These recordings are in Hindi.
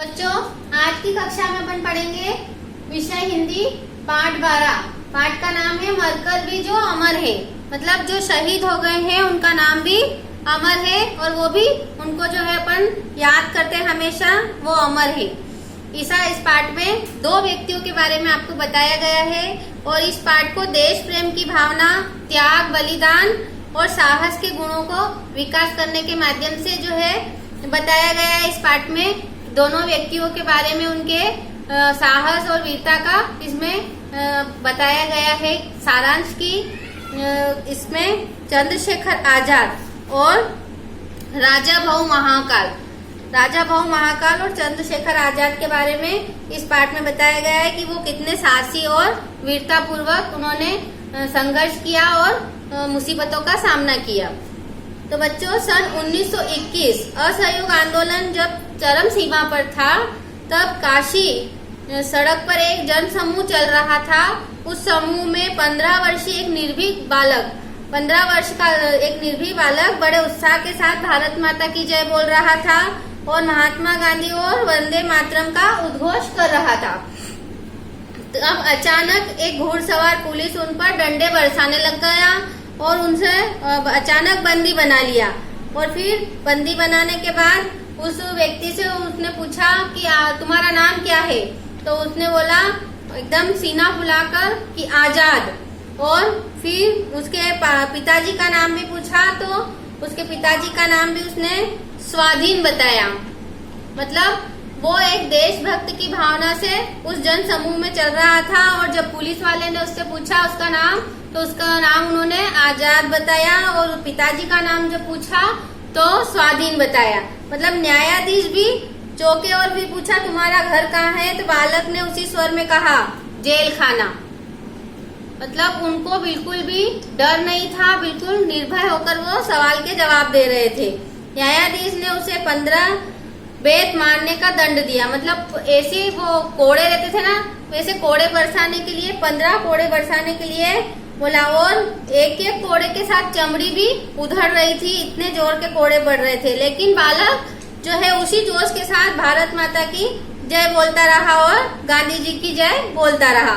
बच्चों, आज की कक्षा में अपन पढ़ेंगे विषय हिंदी पाठ 12। पाठ का नाम है मरकर भी जो अमर है। मतलब जो शहीद हो गए हैं उनका नाम भी अमर है और वो भी उनको जो है अपन याद करते हैं हमेशा, वो अमर है। इस पाठ में दो व्यक्तियों के बारे में आपको बताया गया है और इस पाठ को देश प्रेम की भावना, त्याग, बलिदान और साहस के गुणों को विकास करने के माध्यम से जो है बताया गया है। इस पाठ में दोनों व्यक्तियों के बारे में उनके साहस और वीरता का इसमें बताया गया है। सारांश की इसमें चंद्रशेखर आजाद और राजा भाऊ महाकाल और चंद्रशेखर आजाद के बारे में इस पाठ में बताया गया है कि वो कितने साहसी और वीरता पूर्वक उन्होंने संघर्ष किया और मुसीबतों का सामना किया। तो बच्चों, सन 1921 असहयोग आंदोलन जब चरम सीमा पर था, तब काशी सड़क पर एक जन समूह चल रहा था। उस समूह में 15 वर्षीय एक निर्भीक बालक बड़े उत्साह के साथ भारत माता की जय बोल रहा था और महात्मा गांधी और वंदे मातरम का उद्घोष कर रहा था। अब अचानक एक घुड़सवार पुलिस उन पर डंडे बरसाने लग गया और उनसे अचानक बंदी बना लिया। और फिर बंदी बनाने के बाद उस व्यक्ति से उसने पूछा कि तुम्हारा नाम क्या है? तो उसने बोला एकदम सीना फुलाकर कि आजाद। और फिर उसके पिताजी का नाम भी पूछा तो उसके पिताजी का नाम भी उसने स्वाधीन बताया। मतलब वो एक देशभक्त की भावना से उस जन समूह में चल रहा था और जब पुलिस वाले ने उससे पूछा उसका नाम, तो उसका नाम उन्होंने आजाद बताया और पिताजी का नाम जब पूछा तो स्वाधीन बताया। मतलब न्यायाधीश भी चौंके और भी पूछा तुम्हारा घर कहाँ है? तो बालक ने उसी स्वर में कहा जेल खाना। मतलब उनको बिल्कुल भी डर नहीं था, बिल्कुल निर्भय होकर वो सवाल के जवाब दे रहे थे। न्यायाधीश ने उसे 15 बेत मारने का दंड दिया। मतलब ऐसे वो कोड़े रहते थे ना, वैसे कोड़े बरसाने के लिए 15 कोड़े बरसाने के लिए बोला और एक एक कोड़े के साथ चमड़ी भी उधड़ रही थी, इतने जोर के कोड़े बढ़ रहे थे। लेकिन बालक जो है उसी जोश के साथ भारत माता की जय बोलता रहा और गांधी जी की जय बोलता रहा।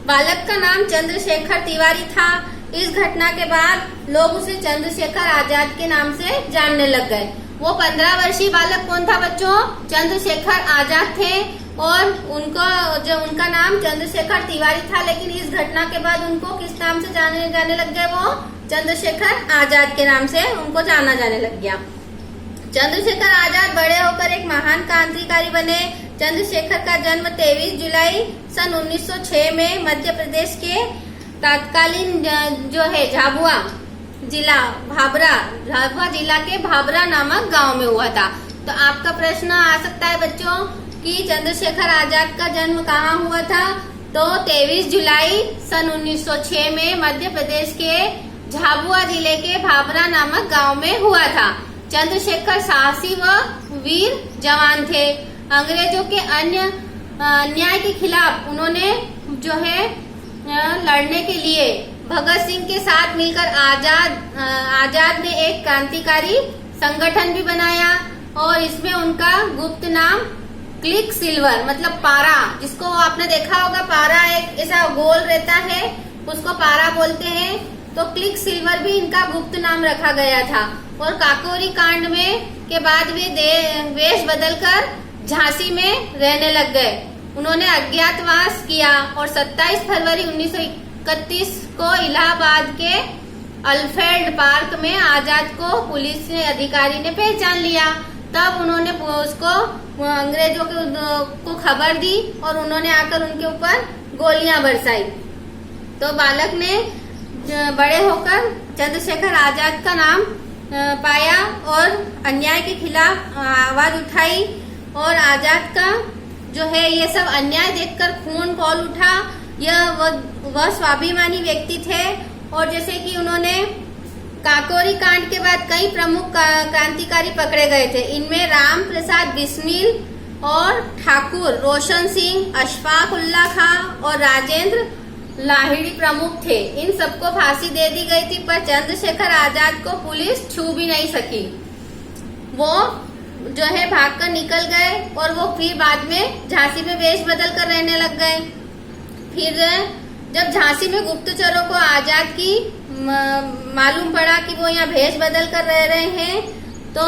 बालक का नाम चंद्रशेखर तिवारी था। इस घटना के बाद लोग उसे चंद्रशेखर आजाद के नाम से जानने लग गए। वो 15 वर्षीय बालक कौन था बच्चों? चंद्रशेखर आजाद थे और उनका नाम चंद्रशेखर तिवारी था। लेकिन इस घटना के बाद उनको किस नाम से जाने लग गए? वो चंद्रशेखर आजाद के नाम से उनको जाना जाने लग गया। चंद्रशेखर आजाद बड़े होकर एक महान क्रांतिकारी बने। चंद्रशेखर का जन्म 23 जुलाई सन 1906 में मध्य प्रदेश के तत्कालीन जो है झाबुआ जिला के भाबरा नामक गांव में हुआ था। तो आपका प्रश्न आ सकता है बच्चों कि चंद्रशेखर आजाद का जन्म कहाँ हुआ था? तो 23 जुलाई सन 1906 में मध्य प्रदेश के झाबुआ जिले के भाबरा नामक गांव में हुआ था। चंद्रशेखर साहसी व वीर जवान थे। अंग्रेजों के अन्याय के खिलाफ उन्होंने जो है लड़ने के लिए भगत सिंह के साथ मिलकर आजाद ने एक क्रांतिकारी संगठन भी बनाया और इसमें उनका गुप्त नाम क्लिक सिल्वर, मतलब पारा, जिसको आपने देखा होगा, पारा एक ऐसा गोल रहता है, उसको पारा बोलते हैं। तो क्लिक सिल्वर भी इनका गुप्त नाम रखा गया था। और काकोरी कांड में के बाद वे वेश बदलकर झांसी में रहने लग गए। उन्होंने अज्ञातवास किया और 27 फरवरी 1931 को इलाहाबाद के अल्फ्रेड पार्क में आजाद को पुलिस अधिकारी ने पहचान लिया। तब उन्होंने उसको अंग्रेजों को खबर दी और उन्होंने आकर उनके ऊपर गोलियां बरसाई। तो बालक ने बड़े होकर चंद्रशेखर आजाद का नाम पाया और अन्याय के खिलाफ आवाज उठाई और आजाद का जो है ये सब अन्याय देखकर खून खौल उठा। वह स्वाभिमानी व्यक्ति थे और जैसे कि उन्होंने काकोरी कांड के बाद कई प्रमुख क्रांतिकारी पकड़े गए थे। इनमें राम प्रसाद बिस्मिल और ठाकुर रोशन सिंह, अशफाक उल्लाह खां और राजेंद्र लाहिड़ी प्रमुख थे। इन सबको फांसी दे दी गई थी, पर चंद्रशेखर आजाद को पुलिस छू भी नहीं सकी। वो जो है भागकर निकल गए और वो फिर बाद में झांसी में वेश बदल कर रहने लग गए। फिर जब झांसी में गुप्तचरों को आजाद की मालूम पड़ा कि वो यहाँ भेष बदल कर रह रहे हैं, तो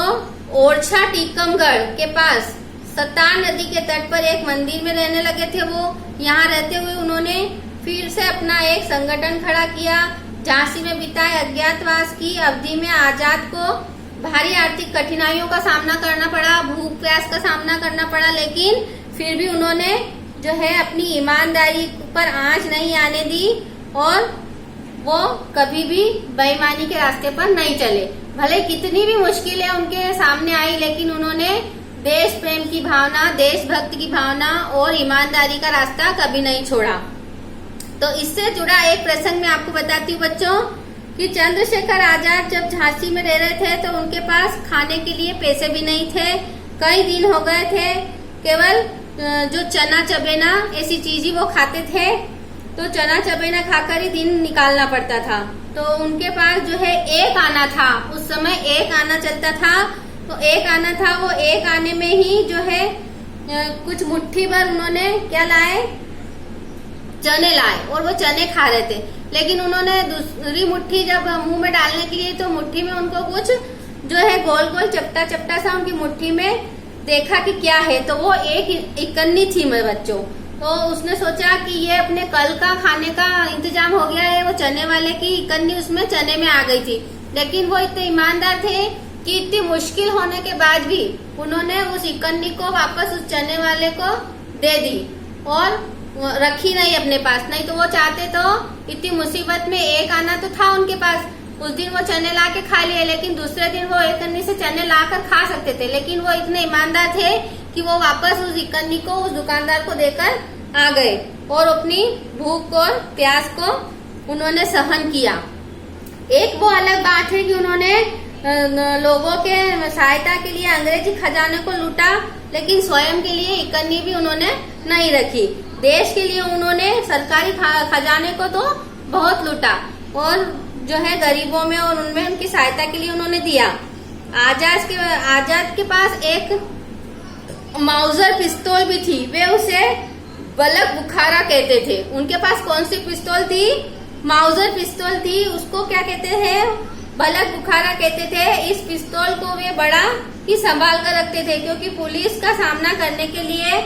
ओरछा टीकमगढ़ के पास सतान नदी के तट पर एक मंदिर में रहने लगे थे। वो यहाँ रहते हुए उन्होंने फिर से अपना एक संगठन खड़ा किया। झांसी में बिताए अज्ञातवास की अवधि में आजाद को भारी आर्थिक कठिनाइयों का सामना करना पड़ा, भूख प्यास का सामना करना पड़ा, लेकिन फिर भी उन्होंने जो है अपनी ईमानदारी पर आंच नहीं आने दी और वो कभी भी बेईमानी के रास्ते पर नहीं चले। भले कितनी भी मुश्किलें उनके सामने आई, लेकिन उन्होंने देश प्रेम की भावना, देशभक्ति की भावना और ईमानदारी का रास्ता कभी नहीं छोड़ा। तो इससे जुड़ा एक प्रसंग मैं आपको बताती हूँ बच्चों कि चंद्रशेखर आजाद जब झांसी में रह रहे थे तो उनके पास खाने के लिए पैसे भी नहीं थे। कई दिन हो गए थे, केवल जो चना चबेना ऐसी चीज ही वो खाते थे, तो चना चबेना खाकर ही दिन निकालना पड़ता था। तो उनके पास जो है एक आना था, उस समय एक आना चलता था, तो एक आना था, वो एक आने में ही जो है कुछ मुट्ठी भर उन्होंने क्या लाए, चने लाए और वो चने खा रहे थे। लेकिन उन्होंने दूसरी मुट्ठी जब मुंह में डालने के लिए, तो मुट्ठी में उनको कुछ जो है गोल गोल चपटा चपटा सा उनकी मुट्ठी में देखा कि क्या है, तो वो एक इकन्नी थी मेरे बच्चों। तो उसने सोचा कि ये अपने कल का खाने का इंतजाम हो गया है, वो चने वाले की इकन्नी उसमें चने में आ गई थी। लेकिन वो इतने ईमानदार थे कि इतनी मुश्किल होने के बाद भी उन्होंने उस इकन्नी को वापस उस चने वाले को दे दी और रखी नहीं अपने पास। नहीं तो वो चाहते तो इतनी मुसीबत में एक आना तो था उनके पास, उस दिन वो चने ला के खा लिए, लेकिन दूसरे दिन वो इकन्नी से चने ला कर खा सकते थे। लेकिन वो इतने ईमानदार थे कि वो वापस उस इकन्नी को उस दुकानदार को देकर आ गए और अपनी भूख और प्यास को उन्होंने सहन किया। एक वो अलग बात है कि उन्होंने लोगों के सहायता के लिए अंग्रेजी खजाने को लूटा, लेकिन स्वयं के लिए इकन्नी भी उन्होंने नहीं रखी। देश के लिए उन्होंने सरकारी खजाने को तो बहुत लूटा और जो है गरीबों में और उनमें उनकी सहायता के लिए उन्होंने दिया। आजाद के पास एक माउजर पिस्तौल भी थी, वे उसे बलक बुखारा कहते थे। उनके पास कौन सी पिस्तौल थी? माउजर पिस्तौल थी। उसको क्या कहते थे? बलक बुखारा कहते थे। इस पिस्तौल को वे बड़ा ही संभाल कर रखते थे, क्योंकि पुलिस का सामना करने के लिए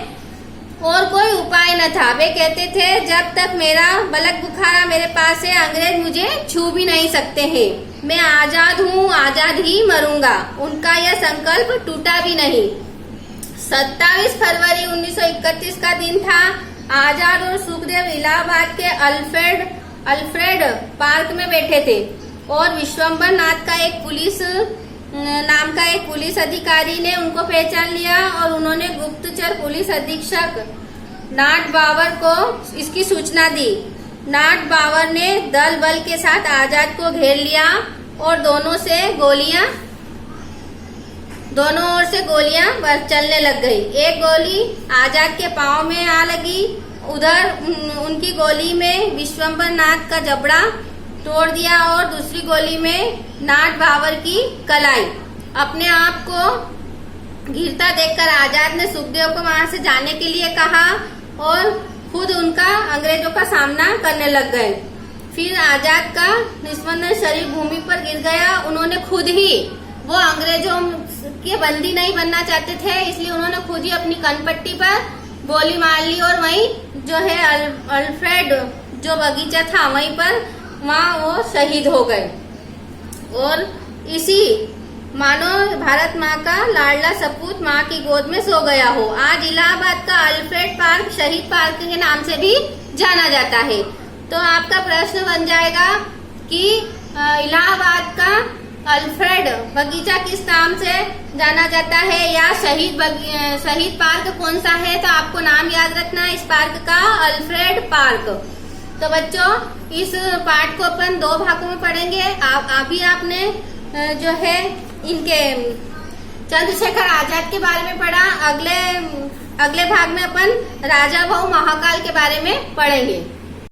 और कोई उपाय न था। वे कहते थे जब तक मेरा बलक बुखारा मेरे पास है, अंग्रेज मुझे छू भी नहीं सकते हैं। मैं आजाद हूँ, आजाद ही मरूंगा। उनका यह संकल्प टूटा भी नहीं। 27 फरवरी 1931 का दिन था। आजाद और सुखदेव इलाहाबाद के अल्फ्रेड पार्क में बैठे थे और विश्वम्बर नाथ का एक पुलिस अधिकारी ने उनको पहचान लिया और उन्होंने गुप्तचर पुलिस अधीक्षक नाट बावर को इसकी सूचना दी। नाट बावर ने दल बल के साथ आजाद को घेर लिया और दोनों ओर से गोलियां चलने लग गई। एक गोली आजाद के पांव में आ लगी, उधर उनकी गोली में विश्वम्बर नाथ का जबड़ा तोड़ दिया और दूसरी गोली में नाट बावर की कलाई। अपने आप को गिरता देखकर आजाद ने सुखदेव को वहां से जाने के लिए कहा और खुद उनका अंग्रेजों का सामना करने लग गए। फिर आजाद का निस्पंदन शरीर भूमि पर गिर गया। उन्होंने खुद ही, वो अंग्रेजों के बंदी नहीं बनना चाहते थे, इसलिए उन्होंने खुद ही अपनी कनपट्टी पर गोली मार ली और वहीं जो है अल्फ्रेड जो बगीचा था वहाँ वो शहीद हो गए। और इसी मानो भारत माँ का लाडला सपूत माँ की गोद में सो गया हो। आज इलाहाबाद का अल्फ्रेड पार्क शहीद पार्क के नाम से भी जाना जाता है। तो आपका प्रश्न बन जाएगा कि इलाहाबाद का अल्फ्रेड बगीचा किस नाम से जाना जाता है या शहीद पार्क कौन सा है? तो आपको नाम याद रखना है इस पार्क का, अल्फ्रेड पार्क। तो बच्चों इस पाठ को अपन 2 भागों में पढ़ेंगे। अभी आपने जो है इनके चंद्रशेखर आजाद के बारे में पढ़ा, अगले भाग में अपन राजा भाऊ महाकाल के बारे में पढ़ेंगे।